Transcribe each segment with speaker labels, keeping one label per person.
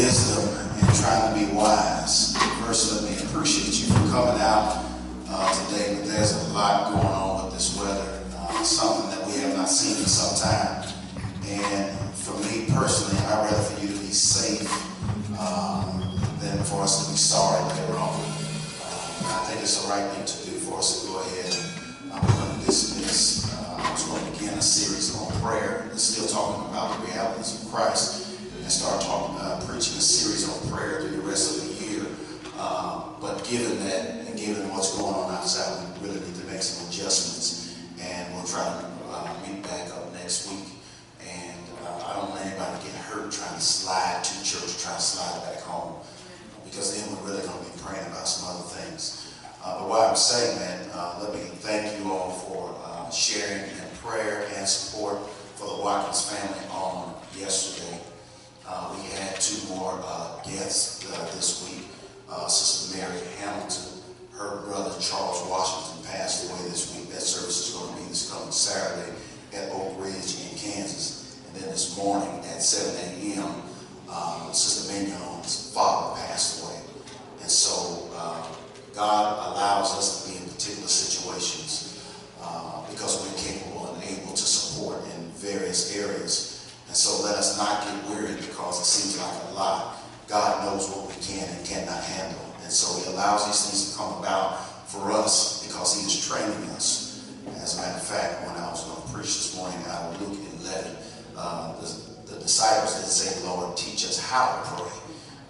Speaker 1: wisdom and trying to be wise. First, let me appreciate you for coming out today, but there's a lot going on with this weather, something that we have not seen in some time. And for me personally, I'd rather for you to be safe than for us to be sorry later on. I think it's the right thing to do for us to go ahead and we're going to dismiss. I was going to begin a series on prayer. We're still talking about the realities of Christ and start preaching a series on prayer through the rest of the year. But given that and given what's going on outside, we really need to make some adjustments, and we'll try to meet back up next week. And I don't want anybody to get hurt trying to slide to church, trying to slide back home, because then we're really going to be praying about some other things. But while I'm saying that, let me thank you all for sharing in prayer and support for the Watkins family on yesterday. We had two more guests this week. Sister Mary Hamilton, her brother Charles Washington passed away this week. That service is going to be this coming Saturday at Oak Ridge in Kansas. And then this morning at 7 a.m., Sister Mignon's father passed away. And so God allows us to be in particular situations because we're capable and able to support in various areas. And so let us not get weary because it seems like a lot. God knows what we can and cannot handle. And so he allows these things to come about for us because he is training us. As a matter of fact, when I was going to preach this morning out of Luke 11, the disciples didn't say, Lord, teach us how to pray.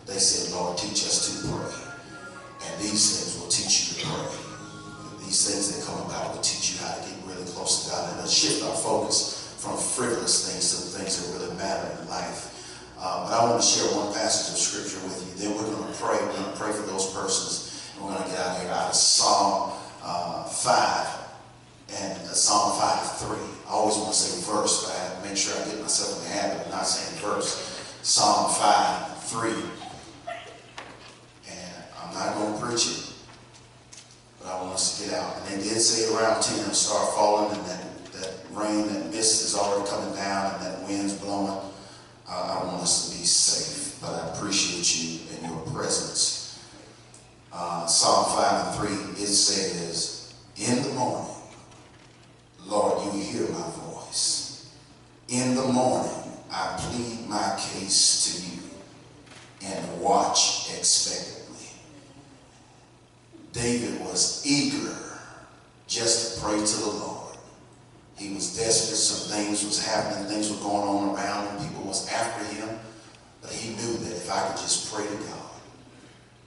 Speaker 1: They said, Lord, teach us to pray. And these things will teach you to pray. These things that come about will teach you how to get really close to God and it'll shift our focus from frivolous things to the things that really matter in life. But I want to share one passage of scripture with you. Then we're going to pray. We're going to pray for those persons. And we're going to get out of here out of Psalm 5 and Psalm 5:3. I always want to say verse, but I have to make sure I get myself in the habit of not saying verse. Psalm 5:3. And I'm not going to preach it, but I want us to get out. And they did say around 10 it'll start falling, and that rain, that mist is already coming down, and that wind's blowing. I want us to be safe, but I appreciate you and your presence. Psalm 5:3, it says, in the morning, Lord, you hear my voice. In the morning, I plead my case to you and watch expectantly. David was eager just to pray to the Lord. He was desperate. Some things was happening. Things were going on around him. People was after him. But he knew that if I could just pray to God,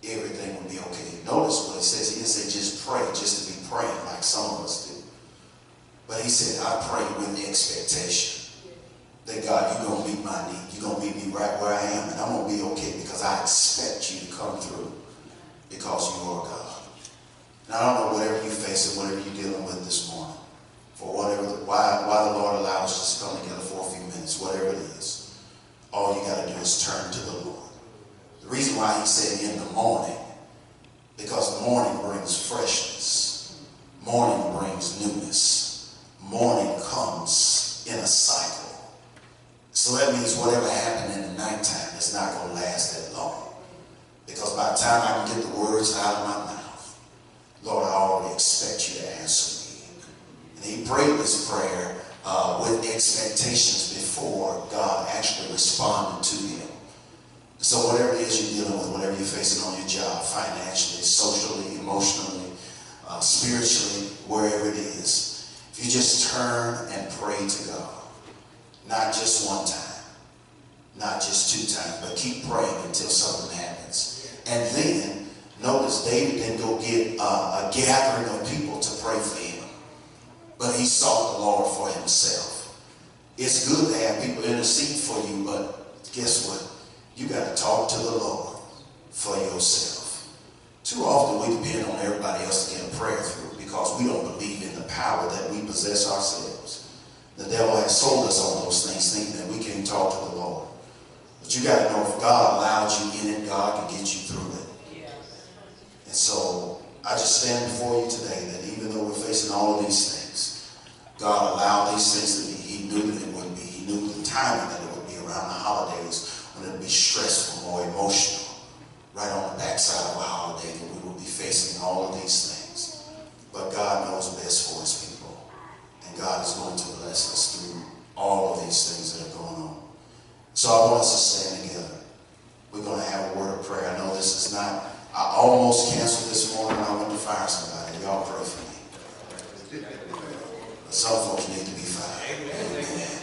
Speaker 1: everything would be okay. Notice what he says. He didn't say just pray, just to be praying like some of us do. But he said, I pray with the expectation that God, you're going to meet my need. You're going to meet me right where I am. And I'm going to be okay because I expect you to come through because you are God. And I don't know whatever you're facing, whatever you're dealing with this morning. For whatever, why the Lord allows us to come together for a few minutes, whatever it is, all you got to do is turn to the Lord. The reason why he said in the morning, because the morning brings freshness. Morning brings newness. Morning comes in a cycle. So that means whatever happened in the nighttime is not going to last that long. Because by the time I can get the words out of my mouth, Lord, I already expect you to answer me. He prayed this prayer with expectations before God actually responded to him. So whatever it is you're dealing with, whatever you're facing on your job, financially, socially, emotionally, spiritually, wherever it is, if you just turn and pray to God, not just one time, not just two times, but keep praying until something happens. And then, notice David didn't go get a gathering of people to pray for him. But he sought the Lord for himself. It's good to have people intercede for you, but guess what? You got to talk to the Lord for yourself. Too often we depend on everybody else to get a prayer through because we don't believe in the power that we possess ourselves. The devil has sold us on those things, thinking that we can't talk to the Lord. But you got to know if God allows you in it, God can get you through it. And so I just stand before you today that even though we're facing all of these things, God allowed these things to be. He knew that it would be. He knew the timing that it would be around the holidays when something that would be stressful, more emotional, right on the backside of a holiday that we will be facing all of these things. But God knows best for his people. And God is going to bless us through all of these things that are going on. So I want us to stand together. We're going to have a word of prayer. I know this is not, I almost canceled this morning. I went to fire somebody. Y'all pray for me. Some folks need to be fired. Amen.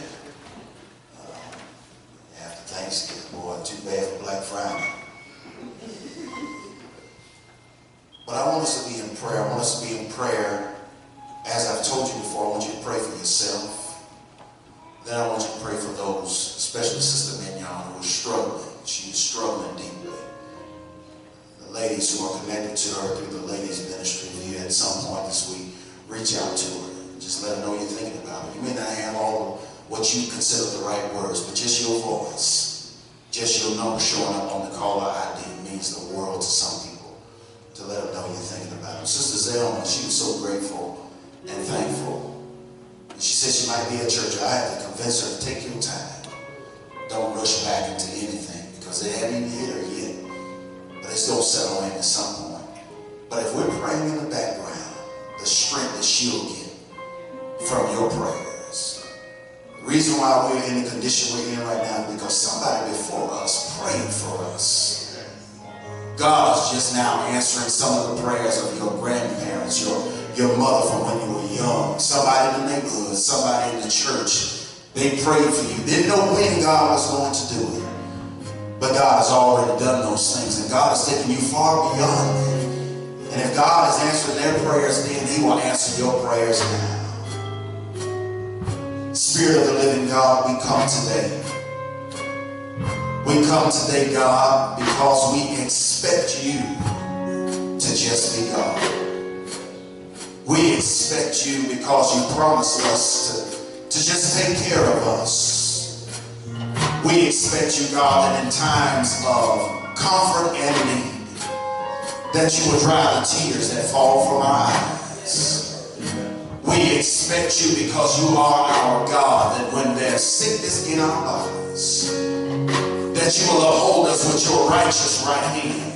Speaker 1: After Thanksgiving, boy, too bad for Black Friday. But I want us to be in prayer. I want us to be in prayer. As I've told you before, I want you to pray for yourself. Then I want you to pray for those, especially Sister Mignon, who is struggling. She is struggling deeply. The ladies who are connected to her through the ladies' ministry, if you at some point this week, reach out to her. Just let her know you're thinking about her. You may not have all of what you consider the right words, but just your voice, just your number showing up on the caller ID means the world to some people, to let them know you're thinking about them. Sister Zelma, she was so grateful and thankful. She said she might be at church. I had to convince her to take your time. Don't rush back into anything because they haven't even hit her yet. But it's going to settle in at some point. But if we're praying in the background, the strength that she'll get from your prayers. The reason why we're in the condition we're in right now is because somebody before us prayed for us. God is just now answering some of the prayers of your grandparents, your mother from when you were young, somebody in the neighborhood, somebody in the church. They prayed for you. Didn't know when God was going to do it. But God has already done those things. And God has taken you far beyond that. And if God has answered their prayers then, he will answer your prayers now. Spirit of the living God, we come today. We come today, God, because we expect you to just be God. We expect you because you promised us to just take care of us. We expect you, God, that in times of comfort and need, that you will dry the tears that fall from our eyes. We expect you because you are our God, that when there's sickness in our bodies, that you will uphold us with your righteous right hand.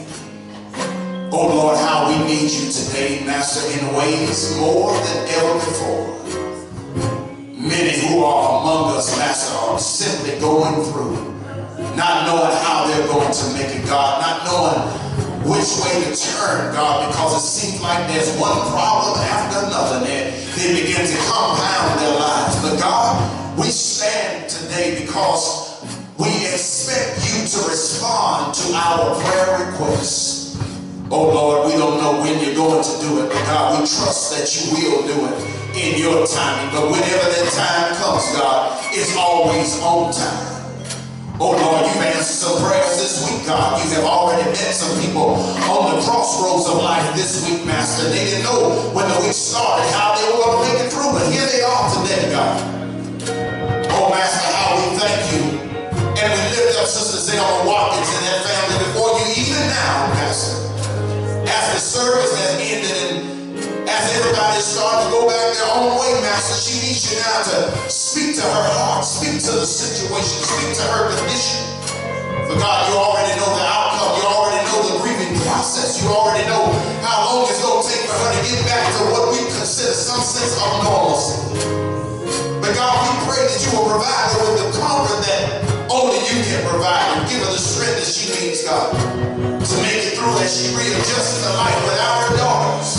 Speaker 1: Oh Lord, how we need you today, Master, in ways more than ever before. Many who are among us, Master, are simply going through, not knowing how they're going to make it, God, not knowing which way to turn, God, because it seems like there's one problem after another, and they begin to compound their lives. But God, we stand today because we expect you to respond to our prayer requests. Oh Lord, we don't know when you're going to do it, but God, we trust that you will do it in your timing. But whenever that time comes, God, it's always on time. Oh Lord, you've answered some prayers this week, God. You have already met some people on the crossroads of life this week, Master. They didn't know when the week started how they were going to make it through, but here they are today, God. Oh Master, how we thank you. And we lift up Sister Zelma Watkins and that family before you even now, Master. As the service has ended and as everybody is starting to go back their own way, Master, she needs you now to speak to her heart, speak to the situation, speak to her condition. For God, you already know the outcome. You already know the grieving process. You already know how long it's going to take for her to get back to what we consider some sense of normalcy. But God, we pray that you will provide her with the comfort that only you can provide, and give her the strength that she needs, God, to make it through as she readjusts to life without her daughters.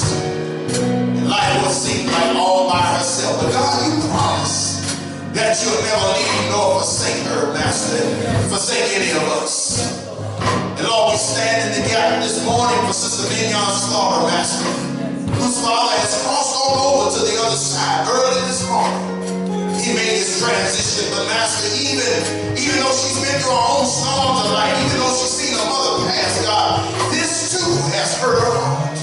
Speaker 1: And life will seem like all by herself. But God, you promise that you'll never leave nor forsake her, Master, forsake any of us. And Lord, we stand in the gap this morning for Sister Mignon Slaughter, Master, whose father has crossed on over to the other side early this morning. He made his transition, but Master, even though she's been through her own storms of life, even though she's seen her mother pass, God, this too has hurt her heart.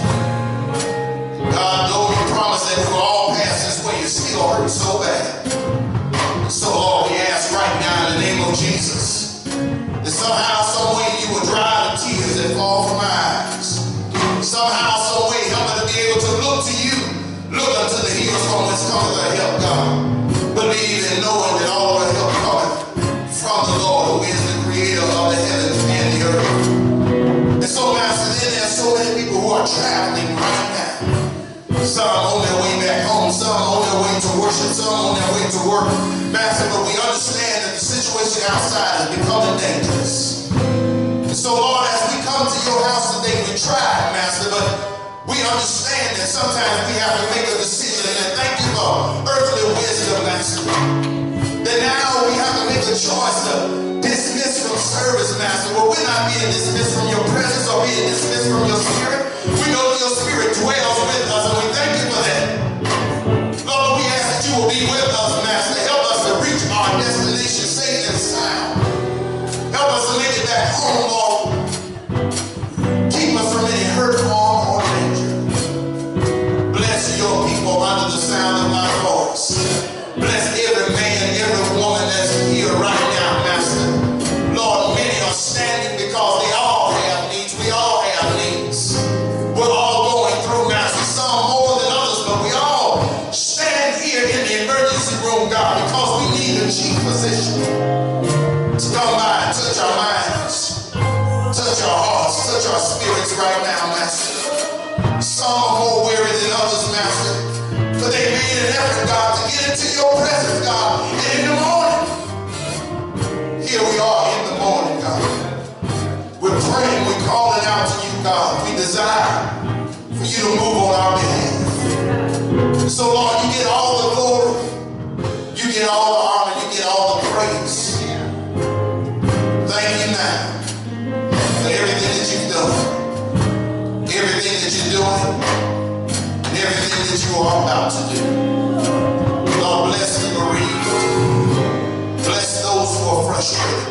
Speaker 1: God, though you promised that we will all pass this way, it still hurts so bad. So Lord, we ask right now in the name of Jesus that somehow, some way you will dry the tears that fall from our eyes. Somehow, some way help her to be able to look to you, look unto the hills from whence cometh our help, God. Believe and knowing that all our help cometh from the Lord who is the creator creator of the heavens and the earth. And so, Master, then there are so many people who are traveling right now. Some on their way back home, some on their way to worship, some on their way to work. Master, but we understand that the situation outside is becoming dangerous. And so, Lord, as we come to your house today, we try, Master, but we understand that sometimes we have to make a decision. And thank you for earthly wisdom, Master. That now we have to make a choice to dismiss from service, Master. But we're not being dismissed from your presence or being dismissed from your spirit. We know that your spirit dwells with us, and we thank you for that. Lord, we ask that you will be with us, Master. Help us to reach our destination safe and sound. Help us to make it back home, Lord. Keep us from any hurt, harm, or danger. Bless your people under the sound of my voice. Bless every man, every woman that's here right now, Master. Lord, many are standing because they all have needs. We all have needs. We're all going through, Master, some more than others, but we all stand here in the emergency room, God, because we need a chief physician to come by and touch our minds, touch our hearts, touch our spirits right now, Master. Some are more weary than others, Master, but they made an effort, God, to get into your presence, God. And in the morning, here we are in the morning, God. We're praying, we're calling out to you, God. We desire for you to move on our behalf. So, Lord, you get all the glory, you get all the honor, you get all the praise. Thank you now for everything that you've done, everything that you're doing, and everything that you are about to do. Lord, bless the bereaved. Bless those who are frustrated.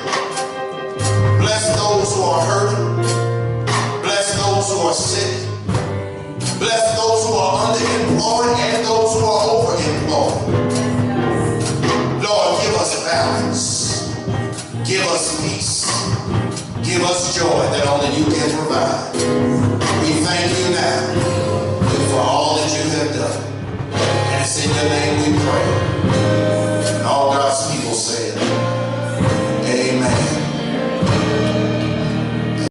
Speaker 1: Bless those who are hurting. Bless those who are sick. Bless those who are underemployed and those who are overemployed. Lord, give us balance. Give us peace. Give us joy that only you can provide. We thank you now for all that you have done. And it's in your name we pray.